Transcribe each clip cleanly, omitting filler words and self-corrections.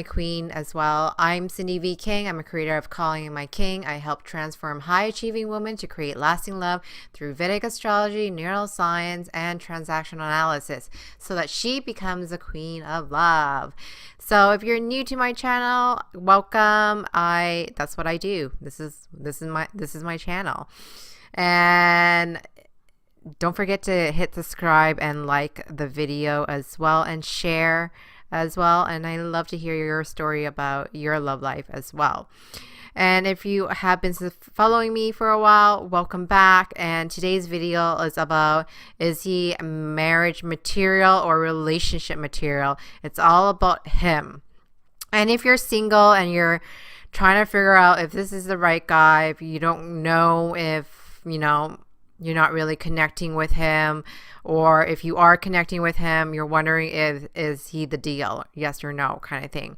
queen as well. I'm Sindy V King. I'm a creator of Calling My King. I help transform high-achieving women to create lasting love through Vedic astrology, neuroscience, and transactional analysis so that she becomes a queen of love. So if you're new to my channel, welcome. That's what I do. This is my channel. And don't forget to hit subscribe and like the video as well, and share as well. And I love to hear your story about your love life as well. And if you have been following me for a while, welcome back. And today's video is about, is he marriage material or relationship material? It's all about him. And if you're single and you're trying to figure out if this is the right guy, if you don't know if, you're not really connecting with him, or if you are connecting with him, you're wondering is he the deal, yes or no kind of thing.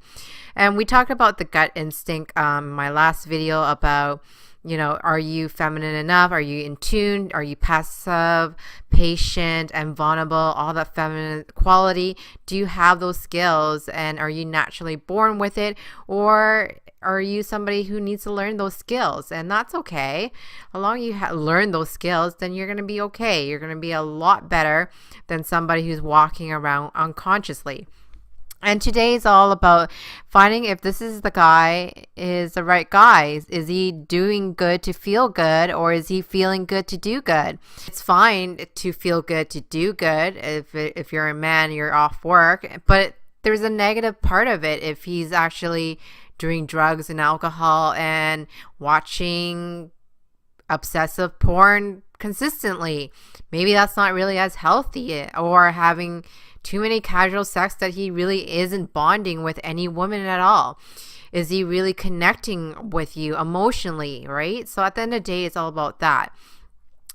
And we talked about the gut instinct my last video about, are you feminine enough? Are you in tune? Are you passive, patient, and vulnerable? All that feminine quality. Do you have those skills, and are you naturally born with it, or are you somebody who needs to learn those skills? And that's okay. As long as you learn those skills, then you're going to be okay. You're going to be a lot better than somebody who's walking around unconsciously. And today is all about finding if this is the guy, is the right guy. Is he doing good to feel good, or is he feeling good to do good? It's fine to feel good to do good. If you're a man, you're off work, but there's a negative part of it if he's actually doing drugs and alcohol and watching obsessive porn consistently. Maybe that's not really as healthy, or having too many casual sex that he really isn't bonding with any woman at all. Is he really connecting with you emotionally, right? So at the end of the day, it's all about that.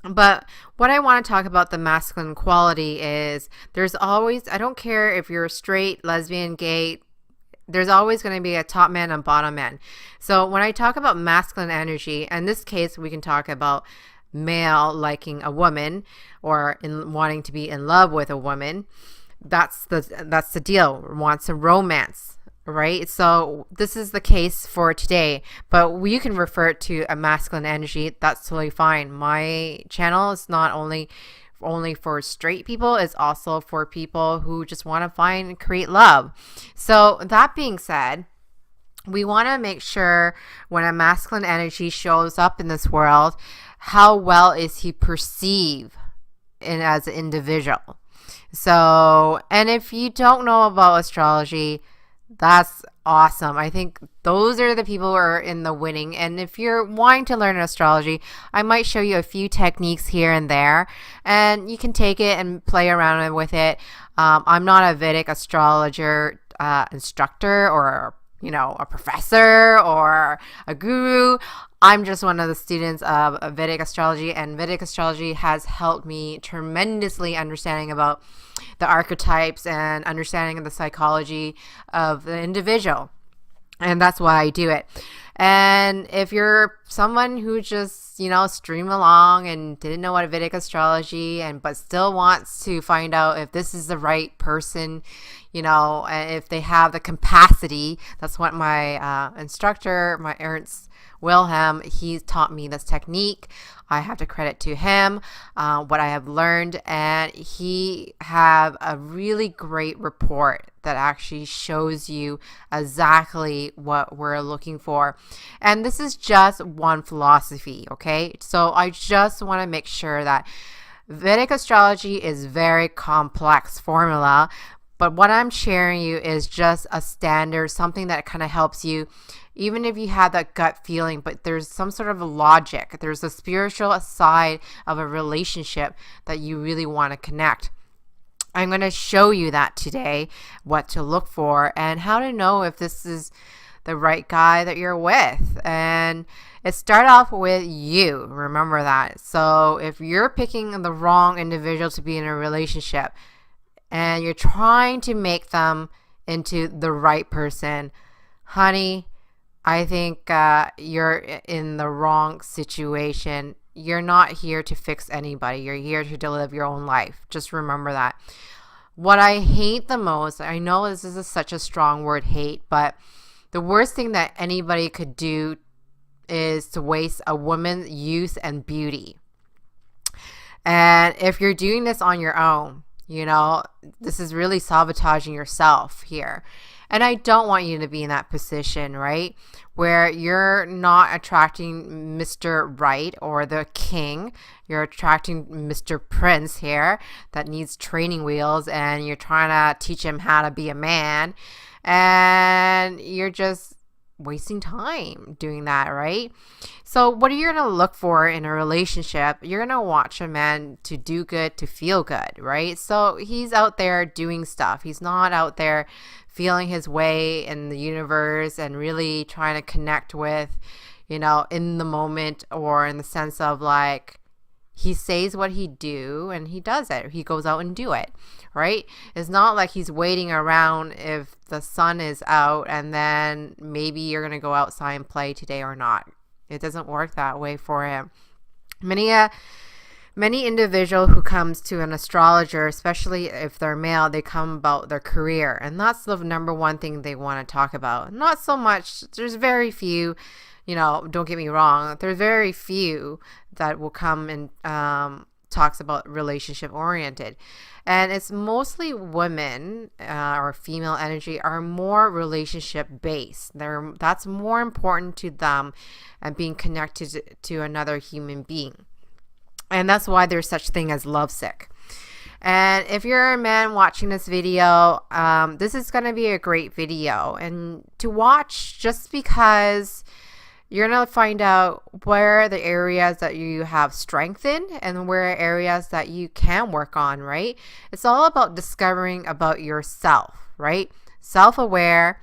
But what I want to talk about the masculine quality is there's always, I don't care if you're straight, lesbian, gay, there's always going to be a top man and bottom man. So when I talk about masculine energy, in this case, we can talk about male liking a woman or wanting to be in love with a woman. That's the deal. Wants a romance, right? So this is the case for today, but you can refer to a masculine energy. That's totally fine. My channel is not only for straight people, it's also for people who just want to find and create love. So that being said, we want to make sure when a masculine energy shows up in this world, how well is he perceived as an individual. So, and if you don't know about astrology, that's awesome. I think those are the people who are in the winning. And if you're wanting to learn astrology, I might show you a few techniques here and there, and you can take it and play around with it. I'm not a Vedic astrologer instructor, or a professor or a guru. I'm just one of the students of Vedic astrology, and Vedic astrology has helped me tremendously understanding about the archetypes and understanding of the psychology of the individual. And that's why I do it. And if you're someone who just, stream along and didn't know what Vedic astrology but still wants to find out if this is the right person, if they have the capacity, that's what my instructor, my Ernst Wilhelm, he taught me this technique. I have to credit to him what I have learned, and he have a really great report that actually shows you exactly what we're looking for. And this is just one philosophy, okay? So I just want to make sure that Vedic astrology is very complex formula, but what I'm sharing you is just a standard, something that kind of helps you, even if you have that gut feeling, but there's some sort of a logic. There's a spiritual side of a relationship that you really want to connect. I'm going to show you that today, what to look for and how to know if this is the right guy that you're with. And it starts off with you. Remember that. So if you're picking the wrong individual to be in a relationship and you're trying to make them into the right person, honey, I think you're in the wrong situation. You're not here to fix anybody. You're here to live your own life. Just remember that. What I hate the most, I know this is such a strong word, hate, but the worst thing that anybody could do is to waste a woman's youth and beauty. And if you're doing this on your own, this is really sabotaging yourself here. And I don't want you to be in that position, right? Where you're not attracting Mr. Right or the king. You're attracting Mr. Prince here that needs training wheels, and you're trying to teach him how to be a man. And you're just wasting time doing that, right? So what are you going to look for in a relationship? You're going to watch a man to do good, to feel good, right? So he's out there doing stuff. He's not out there feeling his way in the universe and really trying to connect with, in the moment, or in the sense of like, he says what he do and he does it. He goes out and do it, right? It's not like he's waiting around if the sun is out and then maybe you're going to go outside and play today or not. It doesn't work that way for him. Many individual who comes to an astrologer, especially if they're male, they come about their career. And that's the number one thing they want to talk about. Not so much, there's very few, don't get me wrong, there's very few that will come and talks about relationship oriented. And it's mostly women or female energy are more relationship based. That's more important to them and being connected to another human being. And that's why there's such thing as lovesick. And if you're a man watching this video, this is going to be a great video and to watch, just because you're going to find out where the areas that you have strength in and where areas that you can work on, right? It's all about discovering about yourself, right? Self-aware.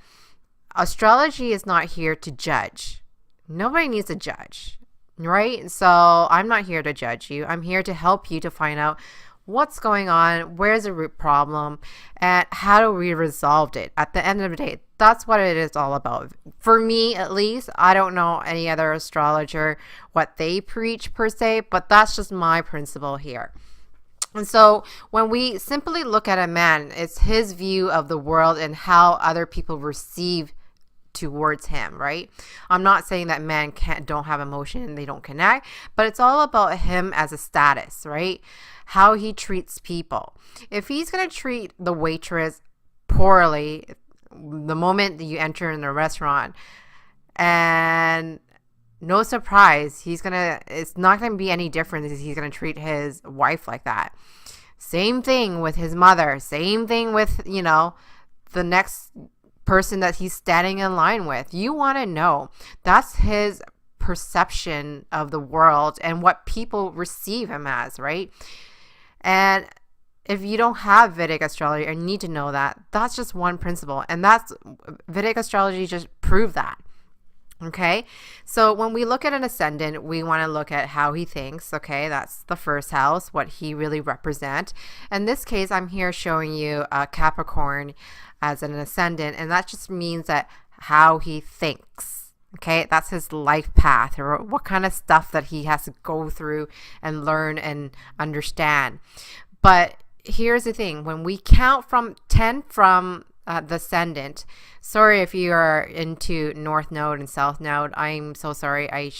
Astrology is not here to judge. Nobody needs to judge, right? So I'm not here to judge you. I'm here to help you to find out what's going on, where's the root problem, and how do we resolve it. At the end of the day, that's what it is all about. For me, at least, I don't know any other astrologer, what they preach per se, but that's just my principle here. And so when we simply look at a man, it's his view of the world and how other people receive towards him, right? I'm not saying that men don't have emotion and they don't connect, but it's all about him as a status, right? How he treats people. If he's going to treat the waitress poorly the moment that you enter in the restaurant, and no surprise, it's not going to be any different as he's going to treat his wife like that. Same thing with his mother. Same thing with, the next person that he's standing in line with. You want to know. That's his perception of the world and what people receive him as, right? And if you don't have Vedic astrology or need to know that, that's just one principle. And that's Vedic astrology just proved that. Okay, so when we look at an ascendant, we want to look at how he thinks. Okay, that's the first house, what he really represents. In this case, I'm here showing you Capricorn as an ascendant, and that just means that how he thinks. Okay, that's his life path, or what kind of stuff that he has to go through and learn and understand. But here's the thing: when we count from 10 from the ascendant, sorry if you are into North Node and South Node, I'm so sorry. I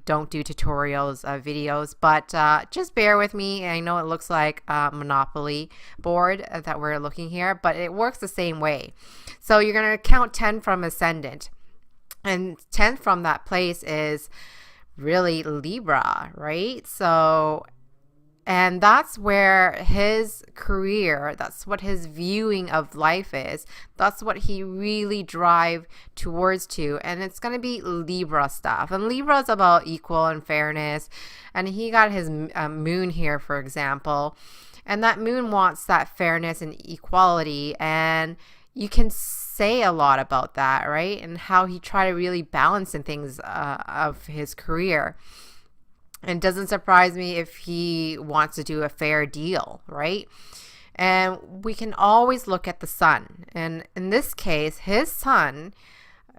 don't do tutorials videos, but just bear with me. I know it looks like a Monopoly board that we're looking here, but it works the same way. So you're going to count 10 from ascendant, and 10 from that place is really Libra, right? So, and that's where his career, that's what his viewing of life is. That's what he really drive towards to. And it's going to be Libra stuff. And Libra is about equal and fairness. And he got his moon here, for example. And that moon wants that fairness and equality. And you can say a lot about that, right? And how he try to really balance in things of his career. And it doesn't surprise me if he wants to do a fair deal, right? And we can always look at the sun. And in this case, his sun,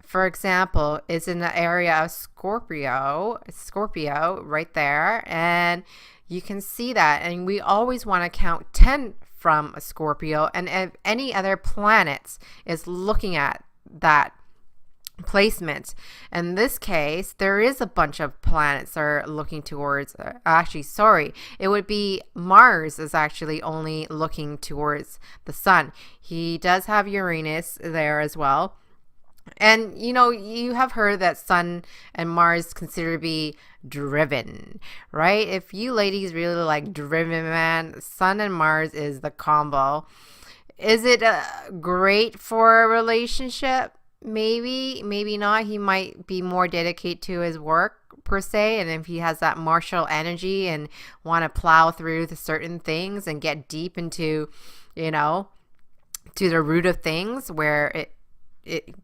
for example, is in the area of Scorpio right there. And you can see that. And we always want to count 10 from a Scorpio. And if any other planets is looking at that placement, in this case, there is a bunch of planets that are looking towards, it would be Mars is actually only looking towards the sun. He does have Uranus there as well. And, you know, you have heard that Sun and Mars consider to be driven, right? If you ladies really like driven man, Sun and Mars is the combo. Is it great for a relationship? Maybe, maybe not. He might be more dedicated to his work per se. And if he has that martial energy and want to plow through the certain things and get deep into, you know, to the root of things where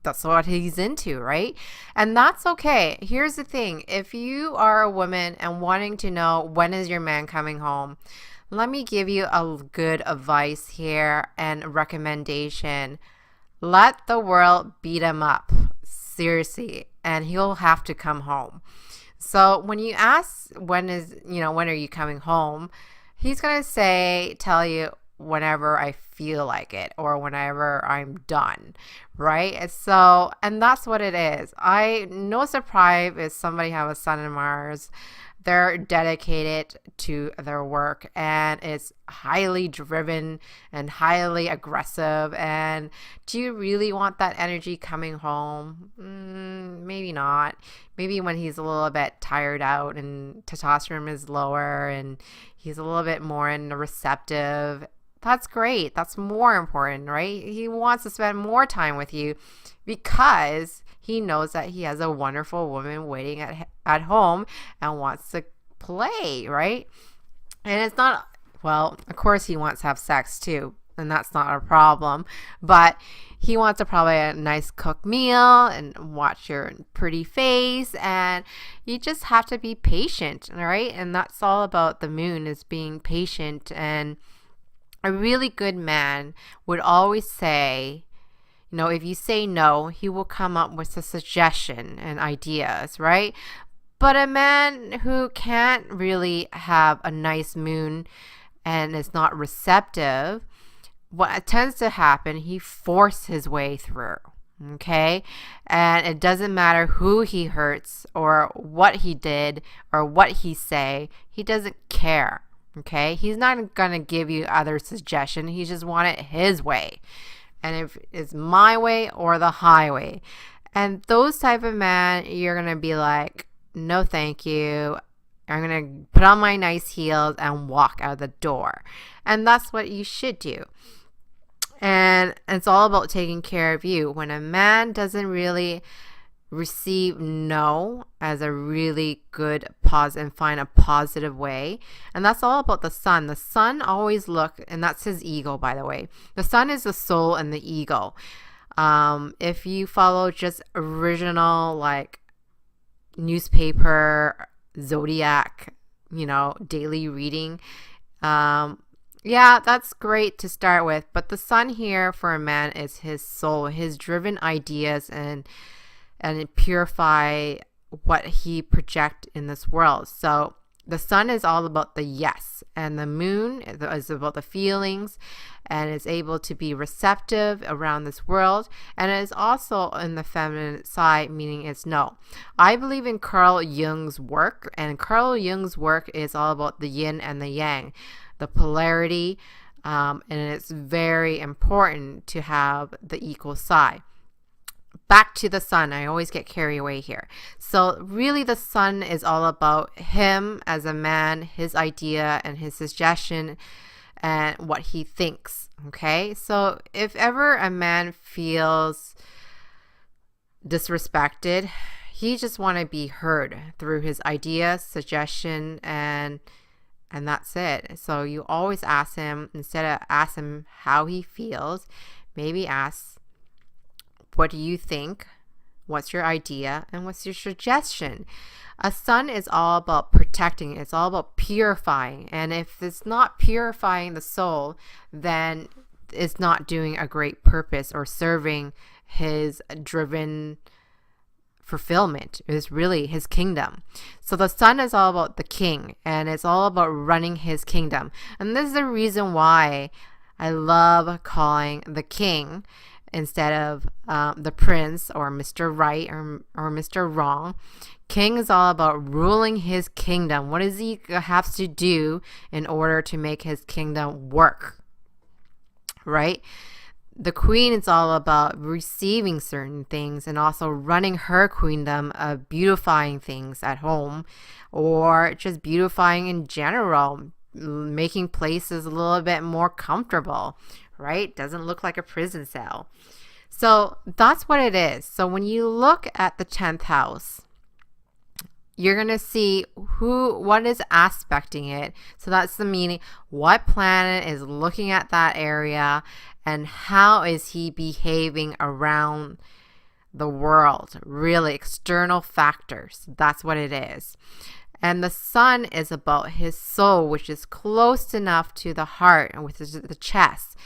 that's what he's into, right? And that's okay. Here's the thing. If you are a woman and wanting to know when is your man coming home, let me give you a good advice here and recommendation. Let the world beat him up. Seriously. And he'll have to come home. So when you ask when are you coming home, he's going to tell you, whenever I feel like it or whenever I'm done, right? So, and that's what it is. No surprise if somebody have a Sun in Mars, they're dedicated to their work and it's highly driven and highly aggressive. And do you really want that energy coming home? Maybe not. Maybe when he's a little bit tired out and testosterone is lower and he's a little bit more receptive. That's great. That's more important, right? He wants to spend more time with you because he knows that he has a wonderful woman waiting at home and wants to play, right? And it's not, well, of course he wants to have sex too, and that's not a problem, but he wants probably a nice cooked meal and watch your pretty face, and you just have to be patient, all right? And that's all about the moon, is being patient. And a really good man would always say, you know, if you say no, he will come up with a suggestion and ideas, right? But a man who can't really have a nice moon and is not receptive, what tends to happen, he forces his way through, okay? And it doesn't matter who he hurts or what he did or what he say, he doesn't care. Okay, he's not going to give you other suggestion. He just want it his way. And if it's my way or the highway. And those type of man, you're going to be like, no, thank you. I'm going to put on my nice heels and walk out the door. And that's what you should do. And it's all about taking care of you. When a man doesn't really receive no as a really good pause and find a positive way, and that's all about the sun. The sun always and that's his ego, by the way. The sun is the soul and the ego. If you follow just original like newspaper zodiac, you know, daily reading, yeah, that's great to start with, but the sun here for a man is his soul, his driven ideas, and purify what he project in this world. So the sun is all about the yes, and the moon is about the feelings, and is able to be receptive around this world, and it is also in the feminine side, meaning it's no. I believe in Carl Jung's work, and Carl Jung's work is all about the yin and the yang, the polarity, and it's very important to have the equal side. Back to the sun. I always get carried away here. So really the sun is all about him as a man, his idea and his suggestion and what he thinks. Okay. So if ever a man feels disrespected, he just want to be heard through his idea, suggestion, and that's it. So you always ask him, instead of ask him how he feels, maybe ask, what do you think? What's your idea? And what's your suggestion? A sun is all about protecting. It's all about purifying. And if it's not purifying the soul, then it's not doing a great purpose or serving his driven fulfillment. Is really his kingdom. So the sun is all about the king, and it's all about running his kingdom. And this is the reason why I love calling the king instead of the prince or Mr. Right or Mr. Wrong. King is all about ruling his kingdom. What does he have to do in order to make his kingdom work? Right? The queen is all about receiving certain things and also running her queendom of beautifying things at home or just beautifying in general, making places a little bit more comfortable, right? Doesn't look like a prison cell. So that's what it is. So when you look at the 10th house, you're going to see what is aspecting it. So that's the meaning. What planet is looking at that area and how is he behaving around the world? Really, external factors. That's what it is. And the sun is about his soul, which is close enough to the heart and with the chest.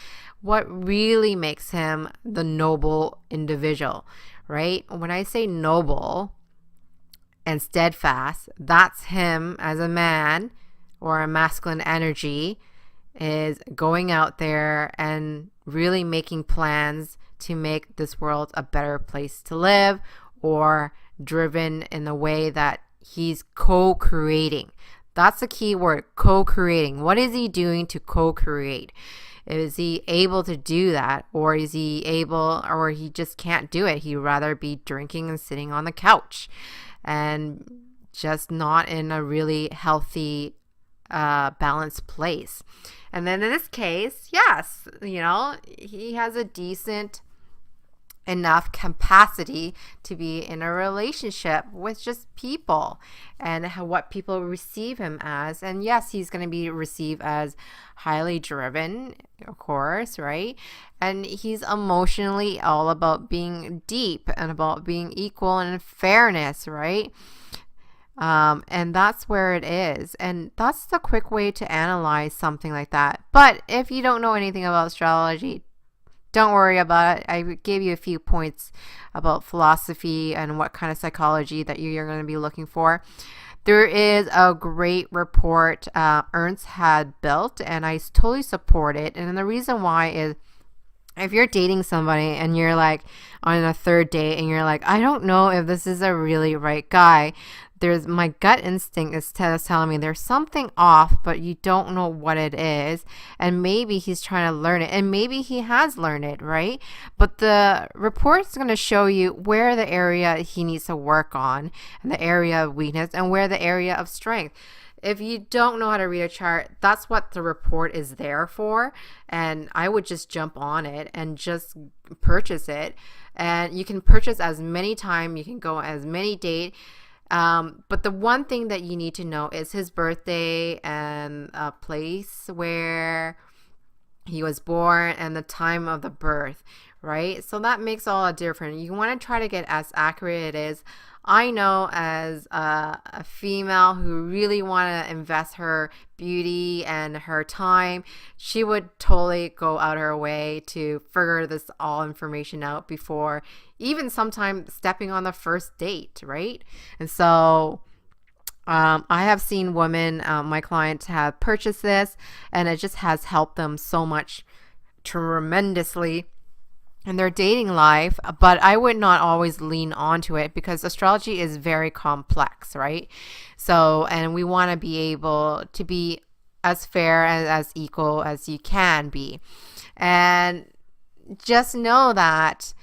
What really makes him the noble individual, right? When I say noble and steadfast, that's him as a man or a masculine energy is going out there and really making plans to make this world a better place to live, or driven in the way that he's co-creating. That's the key word, co-creating. What is he doing to co-create? Is he able to do that, or is he able, or he just can't do it? He'd rather be drinking and sitting on the couch and just not in a really healthy, balanced place. And then in this case, yes, he has a decent enough capacity to be in a relationship with just people and what people receive him as. And yes, he's going to be received as highly driven, of course, right? And he's emotionally all about being deep and about being equal and fairness, right? And that's where it is. And that's the quick way to analyze something like that. But if you don't know anything about astrology, don't worry about it. I gave you a few points about philosophy and what kind of psychology that you're going to be looking for. There is a great report Ernst had built, and I totally support it. And the reason why is, if you're dating somebody and you're like on a third date and you're like, I don't know if this is a really right guy, my gut instinct is telling me there's something off, but you don't know what it is. And maybe he's trying to learn it, and maybe he has learned it, right? But the report's going to show you where the area he needs to work on and the area of weakness and where the area of strength. If you don't know how to read a chart, that's what the report is there for. And I would just jump on it and just purchase it. And you can purchase as many times, you can go as many dates. But the one thing that you need to know is his birthday and a place where he was born and the time of the birth, right? So that makes all a difference. You want to try to get as accurate as I know as a female who really want to invest her beauty and her time. She would totally go out her way to figure this all information out before even sometimes stepping on the first date, right? And so I have seen women, my clients have purchased this, and it just has helped them so much, tremendously, in their dating life. But I would not always lean onto it because astrology is very complex, right? So, and we want to be able to be as fair and as equal as you can be. And just know that,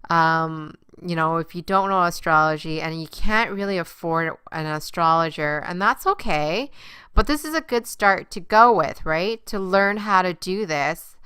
if you don't know astrology and you can't really afford an astrologer, and that's okay, but this is a good start to go with, right? To learn how to do this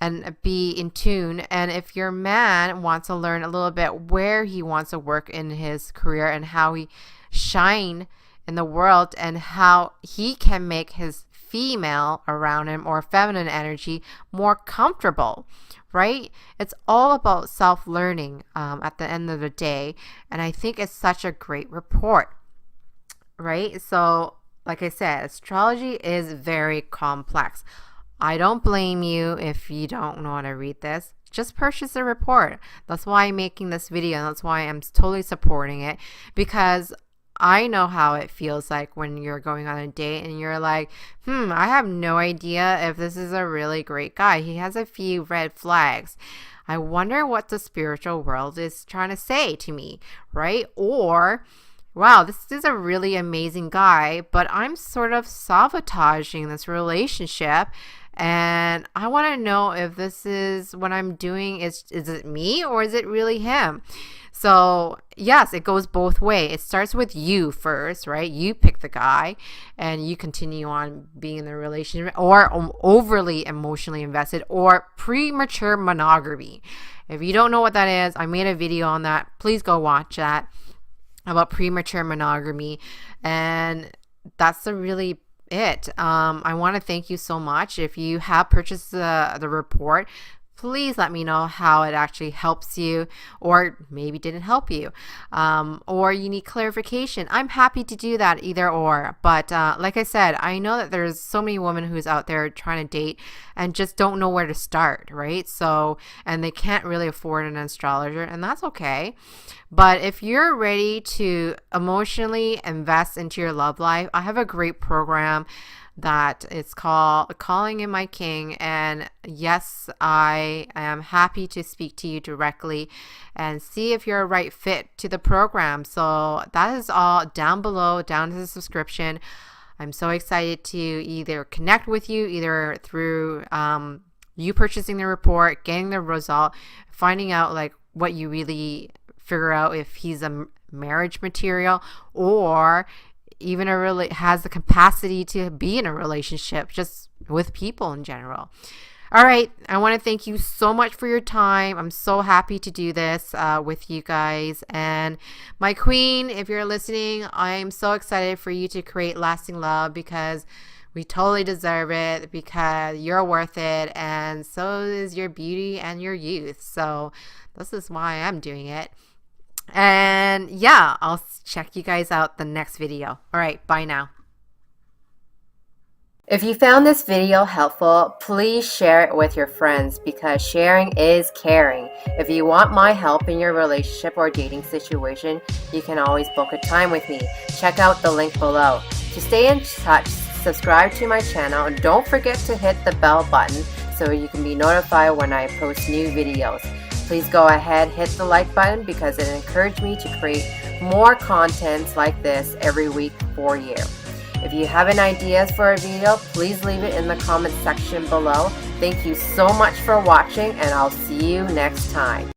and be in tune. And if your man wants to learn a little bit where he wants to work in his career and how he shine in the world and how he can make his female around him or feminine energy more comfortable, right? It's all about self-learning at the end of the day. And I think it's such a great report, right? So like I said, astrology is very complex. I don't blame you if you don't know how to read this. Just purchase a report. That's why I'm making this video. And that's why I'm totally supporting it, because I know how it feels like when you're going on a date and you're like, I have no idea if this is a really great guy. He has a few red flags. I wonder what the spiritual world is trying to say to me, right? Or, wow, this is a really amazing guy, but I'm sort of sabotaging this relationship. And I want to know if this is what I'm doing. Is it me or is it really him? So yes, it goes both ways. It starts with you first, right? You pick the guy and you continue on being in the relationship, or overly emotionally invested, or premature monogamy. If you don't know what that is, I made a video on that. Please go watch that, about premature monogamy. And that's really it. I want to thank you so much. If you have purchased the report, please let me know how it actually helps you, or maybe didn't help you, or you need clarification. I'm happy to do that, either or. But like I said, I know that there's so many women who's out there trying to date and just don't know where to start, right? So, and they can't really afford an astrologer, and that's okay. But if you're ready to emotionally invest into your love life, I have a great program that it's called Calling in My King. And yes, I am happy to speak to you directly and see if you're a right fit to the program. So that is all down below, down to the subscription. I'm so excited to either connect with you, either through you purchasing the report, getting the result, finding out like what you really figure out if he's a marriage material, or even has the capacity to be in a relationship just with people in general. All right, I want to thank you so much for your time. I'm so happy to do this with you guys. And my queen, if you're listening, I'm so excited for you to create lasting love, because we totally deserve it, because you're worth it, and so is your beauty and your youth. So this is why I'm doing it. And yeah, I'll check you guys out the next video. All right, bye now. If you found this video helpful, please share it with your friends, because sharing is caring. If you want my help in your relationship or dating situation, you can always book a time with me. Check out the link below. To stay in touch, subscribe to my channel, and don't forget to hit the bell button so you can be notified when I post new videos. Please go ahead, hit the like button, because it encouraged me to create more contents like this every week for you. If you have any ideas for a video, please leave it in the comment section below. Thank you so much for watching, and I'll see you next time.